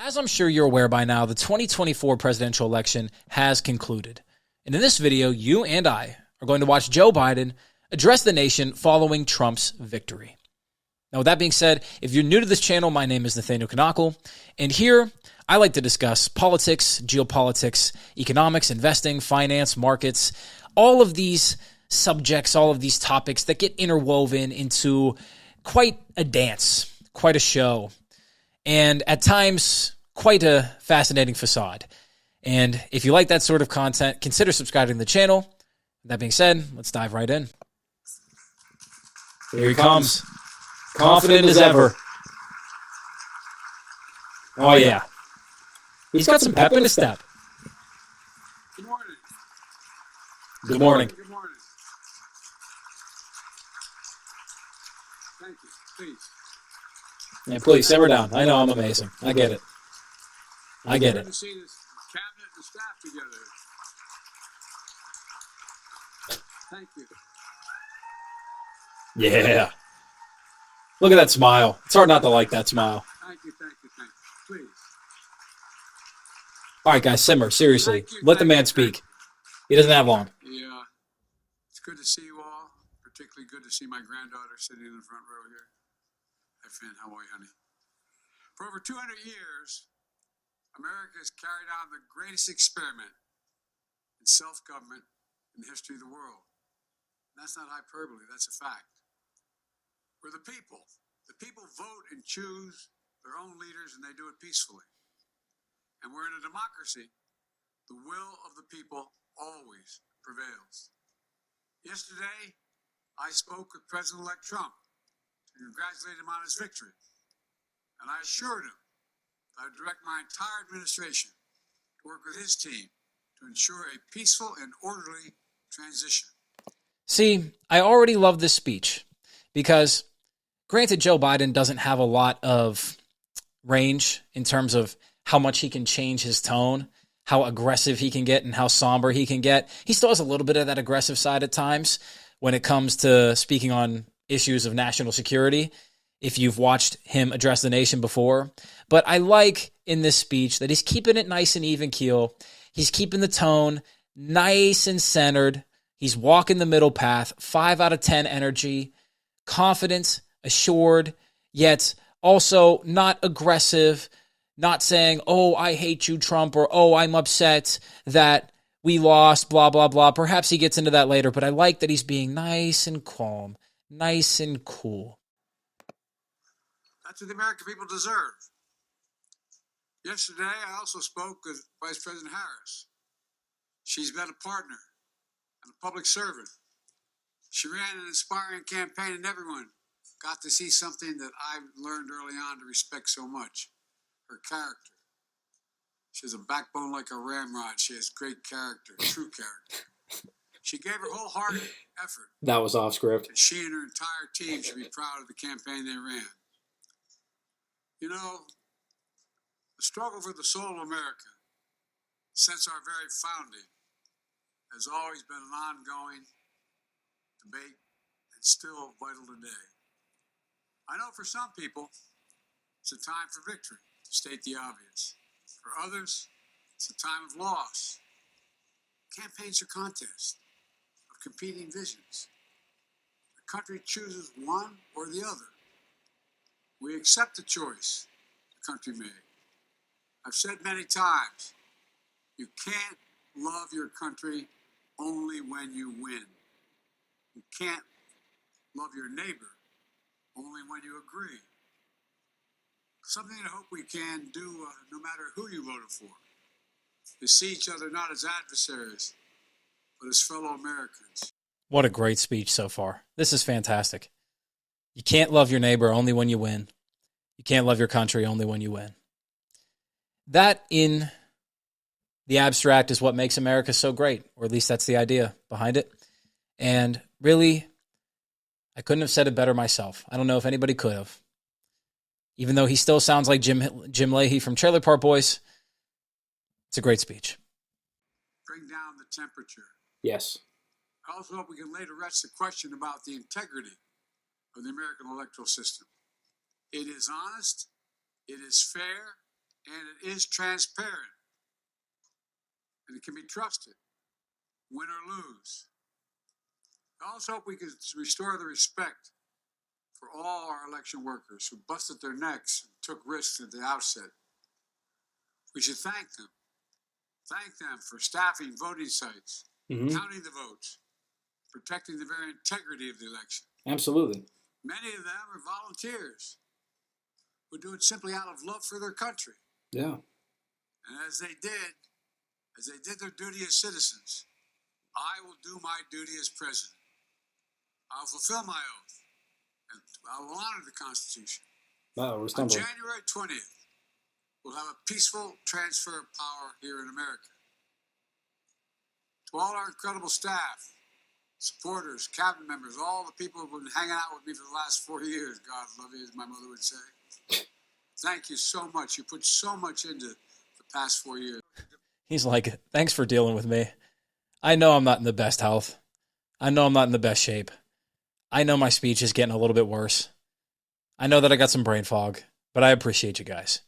As I'm sure you're aware by now, the 2024 presidential election has concluded. And in this video, you and I are going to watch Joe Biden address the nation following Trump's victory. Now, with that being said, if you're new to this channel, my name is Nathaniel Kanakal, and here I like to discuss politics, geopolitics, economics, investing, finance, markets, all of these subjects, all of these topics that get interwoven into quite a dance, quite a show, and at times quite a fascinating facade. And if you like that sort of content, consider subscribing to the channel. With that being said, let's dive right in. Here he comes. Confident as ever. Oh, yeah. He's got some pep in his step. Good morning. Good morning. Good morning. Thank you. Please. Yeah, please, simmer down. I know I'm amazing. I get it. I get Good it. to see this cabinet and staff together. Thank you. Yeah. Look at that smile. It's hard not to like that smile. Thank you. Thank you. Thank you. Please. All right, guys, simmer. Seriously. Thank you, Let the thank man you, speak. He doesn't have long. Yeah. It's good to see you all. Particularly good to see my granddaughter sitting in the front row here. Hi, Finn. How are you, honey? For over 200 years, America has carried on the greatest experiment in self-government in the history of the world. And that's not hyperbole. That's a fact. We're the people. The people vote and choose their own leaders, and they do it peacefully. And we're in a democracy. The will of the people always prevails. Yesterday, I spoke with President-elect Trump to congratulate him on his victory. And I assured him that I would direct my entire administration to work with his team to ensure a peaceful and orderly transition. See, I already love this speech because, granted, Joe Biden doesn't have a lot of range in terms of how much he can change his tone, how aggressive he can get, and how somber he can get. He still has a little bit of that aggressive side at times when it comes to speaking on issues of national security, if you've watched him address the nation before. But I like in this speech that he's keeping it nice and even keel. He's keeping the tone nice and centered. He's walking the middle path, 5 out of 10 energy, confident, assured, yet also not aggressive, not saying, oh, I hate you, Trump, or oh, I'm upset that we lost, blah, blah, blah. Perhaps he gets into that later, but I like that he's being nice and calm, nice and cool. That's what the American people deserve. Yesterday, I also spoke with Vice President Harris. She's been a partner and a public servant. She ran an inspiring campaign, and everyone got to see something that I learned early on to respect so much, her character. She has a backbone like a ramrod. She has great character, true character. She gave her wholehearted effort. That was off script. And she and her entire team should be proud of the campaign they ran. You know, the struggle for the soul of America since our very founding has always been an ongoing debate and still vital today. I know for some people, it's a time for victory, to state the obvious. For others, it's a time of loss. Campaigns are contests of competing visions. The country chooses one or the other. We accept the choice the country made. I've said many times, you can't love your country only when you win. You can't love your neighbor only when you agree. Something I hope we can do, no matter who you voted for, is see each other not as adversaries, but as fellow Americans. What a great speech so far. This is fantastic. You can't love your neighbor only when you win. You can't love your country only when you win. That, in the abstract, is what makes America so great, or at least that's the idea behind it. And really, I couldn't have said it better myself. I don't know if anybody could have. Even though he still sounds like Jim Leahy from Trailer Park Boys, it's a great speech. Bring down the temperature. Yes. I also hope we can lay to rest the question about the integrity of the American electoral system. It is honest, it is fair, and it is transparent, and it can be trusted, win or lose. I also hope we can restore the respect for all our election workers who busted their necks and took risks at the outset. We should thank them. Thank them for staffing voting sites, counting the votes, protecting the very integrity of the election. Absolutely. Many of them are volunteers who do it simply out of love for their country. Yeah. And as they did their duty as citizens, I will do my duty as president. I'll fulfill my oath, and I will honor the Constitution. We're On January 20th, we'll have a peaceful transfer of power here in America. To all our incredible staff, supporters, cabinet members, all the people who've been hanging out with me for the last 4 years, God love you, as my mother would say. Thank you so much. You put so much into the past 4 years. He's like, thanks for dealing with me. I know I'm not in the best health. I know I'm not in the best shape. I know my speech is getting a little bit worse. I know that I got some brain fog, but I appreciate you guys.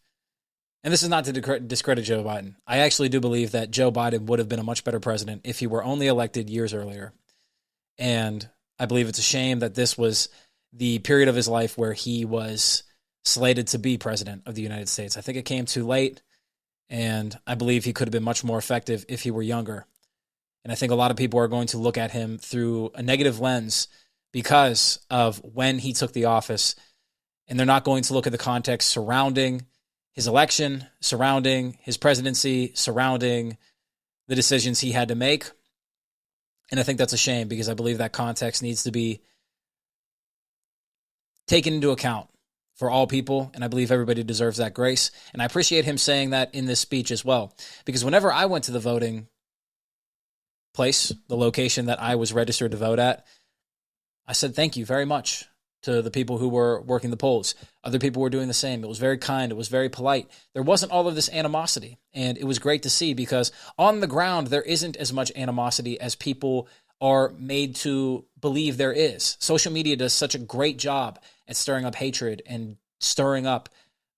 And this is not to discredit Joe Biden. I actually do believe that Joe Biden would have been a much better president if he were only elected years earlier. And I believe it's a shame that this was the period of his life where he was slated to be president of the United States. I think it came too late, and I believe he could have been much more effective if he were younger. And I think a lot of people are going to look at him through a negative lens because of when he took the office, and they're not going to look at the context surrounding his election, surrounding his presidency, surrounding the decisions he had to make. And I think that's a shame because I believe that context needs to be taken into account for all people, and I believe everybody deserves that grace. And I appreciate him saying that in this speech as well, because whenever I went to the voting place, the location that I was registered to vote at, I said thank you very much to the people who were working the polls. Other people were doing the same. It was very kind. It was very polite. There wasn't all of this animosity, and it was great to see because on the ground, there isn't as much animosity as people are made to believe there is. Social media does such a great job at stirring up hatred and stirring up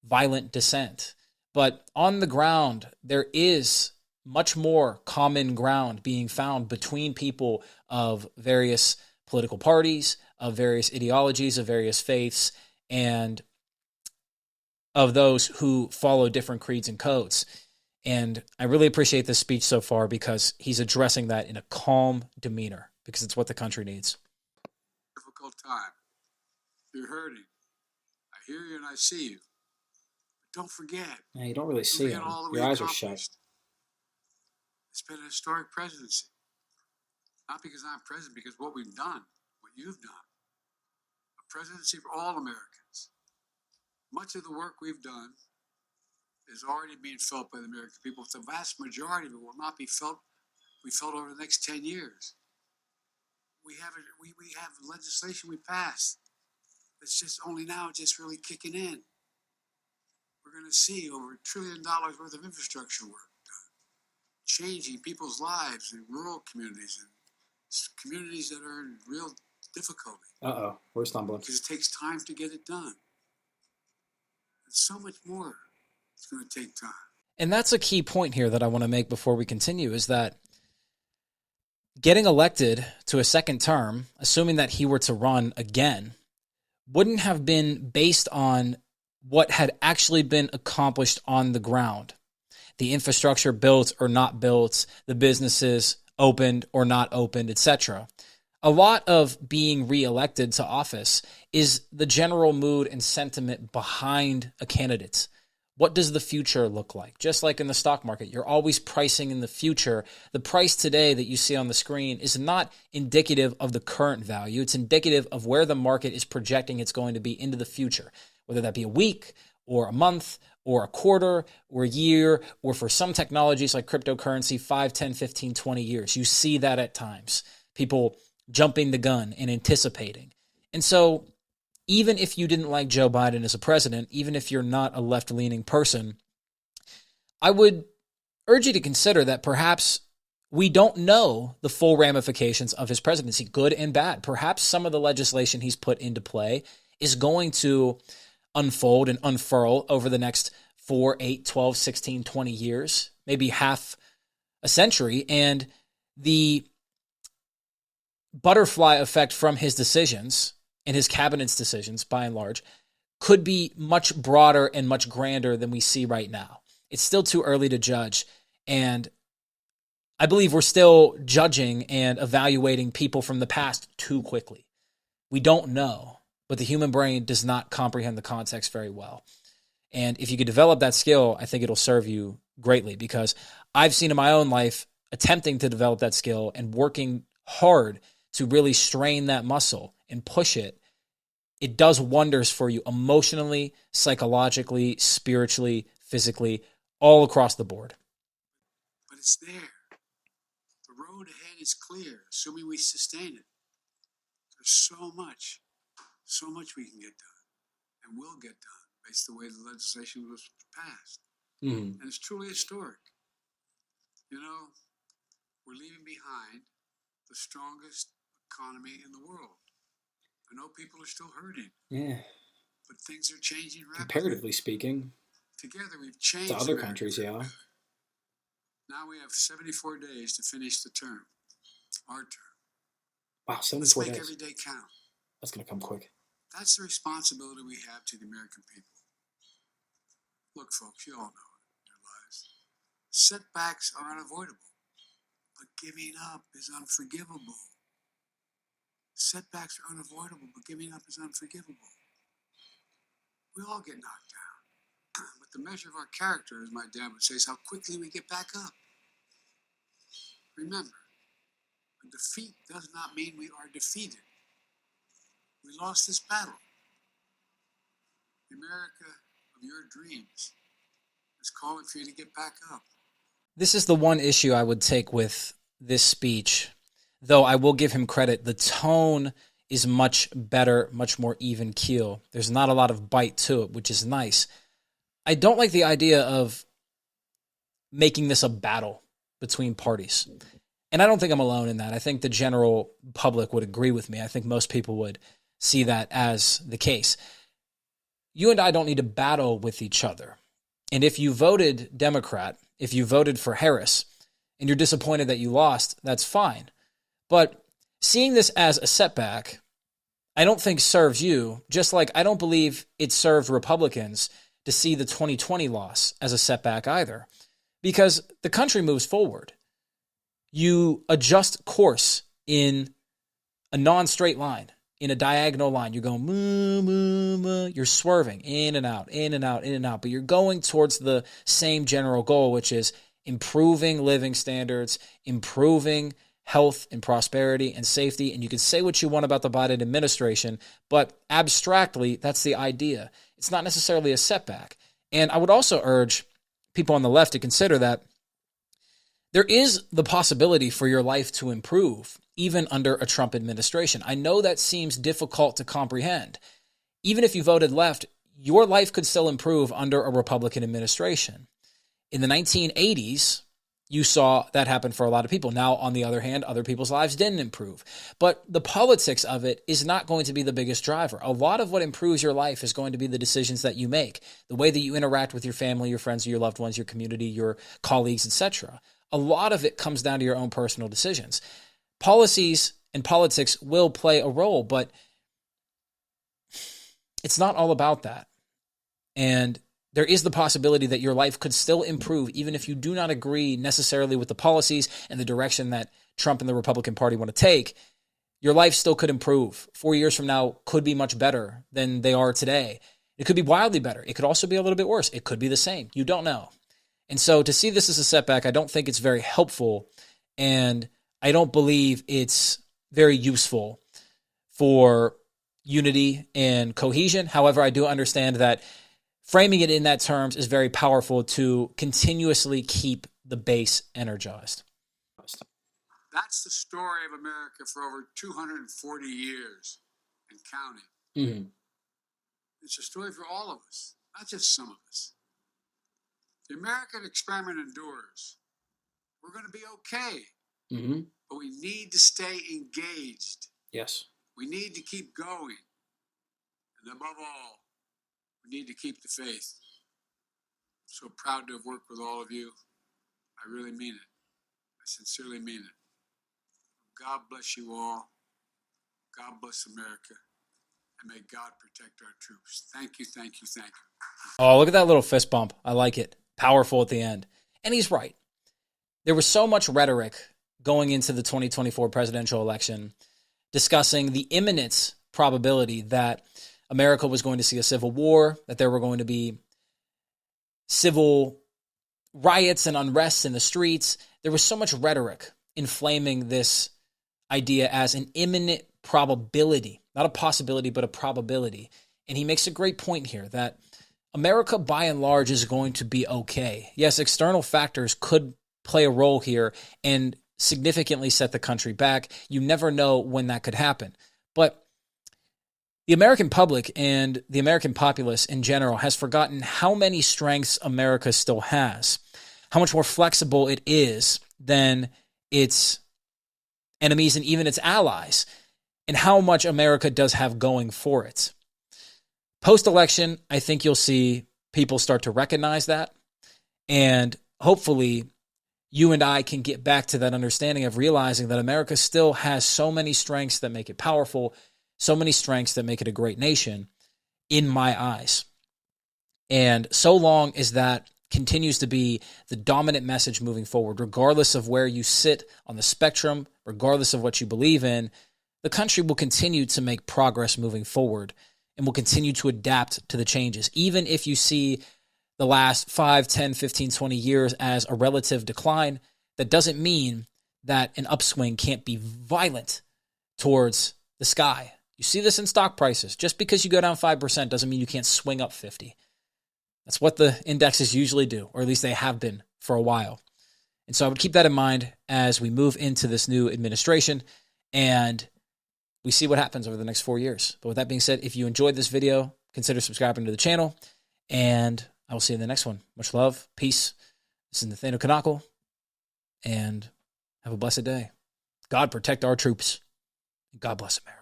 violent dissent. But on the ground, there is much more common ground being found between people of various political parties, of various ideologies, of various faiths, and of those who follow different creeds and codes. And I really appreciate this speech so far because he's addressing that in a calm demeanor, because it's what the country needs. Difficult time. You're hurting. I hear you and I see you. But don't forget. Yeah, you don't really see him. Your eyes are shut. It's been a historic presidency. Not because I'm president, because what we've done, what you've done. A presidency for all Americans. Much of the work we've done is already being felt by the American people. The vast majority of it will not be felt. We felt over the next 10 years. We have legislation we passed. It's just only now just really kicking in. We're going to see over $1 trillion worth of infrastructure work done, changing people's lives in rural communities and communities that are in real difficulty. We're stumbling. Because it takes time to get it done. And so much more. It's going to take time. And that's a key point here that I want to make before we continue, is that getting elected to a second term, assuming that he were to run again, wouldn't have been based on what had actually been accomplished on the ground. The infrastructure built or not built, the businesses opened or not opened, etc. A lot of being reelected to office is the general mood and sentiment behind a candidate. What does the future look like? Just like in the stock market, you're always pricing in the future. The price today that you see on the screen is not indicative of the current value. It's indicative of where the market is projecting it's going to be into the future, whether that be a week or a month or a quarter or a year, or for some technologies like cryptocurrency, 5, 10, 15, 20 years. You see that at times. People jumping the gun and anticipating. And so even if you didn't like Joe Biden as a president, even if you're not a left-leaning person, I would urge you to consider that perhaps we don't know the full ramifications of his presidency, good and bad. Perhaps some of the legislation he's put into play is going to unfold and unfurl over the next 4, 8, 12, 16, 20 years, maybe half a century. And the butterfly effect from his decisions and his cabinet's decisions, by and large, could be much broader and much grander than we see right now. It's still too early to judge. And I believe we're still judging and evaluating people from the past too quickly. We don't know, but the human brain does not comprehend the context very well. And if you could develop that skill, I think it'll serve you greatly, because I've seen in my own life attempting to develop that skill and working hard to really strain that muscle and push it. It does wonders for you emotionally, psychologically, spiritually, physically, all across the board. But it's there. The road ahead is clear, assuming we sustain it. There's so much we can get done and will get done based on the way the legislation was passed. And it's truly historic. You know, we're leaving behind the strongest economy in the world. I know people are still hurting. Yeah. But things are changing rapidly. Comparatively speaking. Together we've changed. To other countries, yeah. Now we have 74 days to finish the term. Our term. Wow, 74 Let's make days. every day count. That's going to come quick. That's the responsibility we have to the American people. Look, folks, you all know it in your lives. Setbacks are unavoidable, but giving up is unforgivable. Setbacks are unavoidable, but giving up is unforgivable. We all get knocked down. But the measure of our character, as my dad would say, is how quickly we get back up. Remember, a defeat does not mean we are defeated. We lost this battle. The America of your dreams is calling for you to get back up. This is the one issue I would take with this speech, though I will give him credit. The tone is much better, much more even keel. There's not a lot of bite to it, which is nice. I don't like the idea of making this a battle between parties. And I don't think I'm alone in that. I think the general public would agree with me. I think most people would see that as the case. You and I don't need to battle with each other. And if you voted Democrat, if you voted for Harris, and you're disappointed that you lost, that's fine. But seeing this as a setback, I don't think serves you, just like I don't believe it served Republicans to see the 2020 loss as a setback either, because the country moves forward. You adjust course in a non-straight line, in a diagonal line. You're going, moo, moo, moo. You're swerving in and out, in and out, in and out, but you're going towards the same general goal, which is improving living standards, improving health and prosperity and safety. And you can say what you want about the Biden administration, but abstractly, that's the idea. It's not necessarily a setback. And I would also urge people on the left to consider that there is the possibility for your life to improve, even under a Trump administration. I know that seems difficult to comprehend. Even if you voted left, your life could still improve under a Republican administration. In the 1980s, you saw that happen for a lot of people. Now, on the other hand, other people's lives didn't improve. But the politics of it is not going to be the biggest driver. A lot of what improves your life is going to be the decisions that you make, the way that you interact with your family, your friends, your loved ones, your community, your colleagues, etc. A lot of it comes down to your own personal decisions. Policies and politics will play a role, but it's not all about that. And there is the possibility that your life could still improve even if you do not agree necessarily with the policies and the direction that Trump and the Republican Party want to take. Your life still could improve. 4 years from now could be much better than they are today. It could be wildly better. It could also be a little bit worse. It could be the same. You don't know. And so to see this as a setback, I don't think it's very helpful, and I don't believe it's very useful for unity and cohesion. However, I do understand that framing it in that terms is very powerful to continuously keep the base energized. That's the story of America for over 240 years and counting. Mm-hmm. It's a story for all of us, not just some of us. The American experiment endures. We're going to be okay, but we need to stay engaged. Yes. We need to keep going. And above all, we need to keep the faith. So proud to have worked with all of you. I really mean it. I sincerely mean it. God bless you all. God bless America. And may God protect our troops. Thank you, thank you, thank you. Oh, look at that little fist bump. I like it. Powerful at the end. And he's right. There was so much rhetoric going into the 2024 presidential election discussing the imminent probability that America was going to see a civil war, that there were going to be civil riots and unrest in the streets. There was so much rhetoric inflaming this idea as an imminent probability, not a possibility, but a probability. And he makes a great point here that America, by and large, is going to be okay. Yes, external factors could play a role here and significantly set the country back. You never know when that could happen. But the American public and the American populace in general has forgotten how many strengths America still has, how much more flexible it is than its enemies and even its allies, and how much America does have going for it. Post-election, I think you'll see people start to recognize that, and hopefully you and I can get back to that understanding of realizing that America still has so many strengths that make it powerful, so many strengths that make it a great nation in my eyes. And so long as that continues to be the dominant message moving forward, regardless of where you sit on the spectrum, regardless of what you believe in, the country will continue to make progress moving forward and will continue to adapt to the changes. Even if you see the last 5, 10, 15, 20 years as a relative decline, that doesn't mean that an upswing can't be violent towards the sky. You see this in stock prices. Just because you go down 5% doesn't mean you can't swing up 50. That's what the indexes usually do, or at least they have been for a while. And so I would keep that in mind as we move into this new administration and we see what happens over the next 4 years. But with that being said, if you enjoyed this video, consider subscribing to the channel, and I will see you in the next one. Much love, peace. This is Nathaniel Kanakal, and have a blessed day. God protect our troops. God bless America.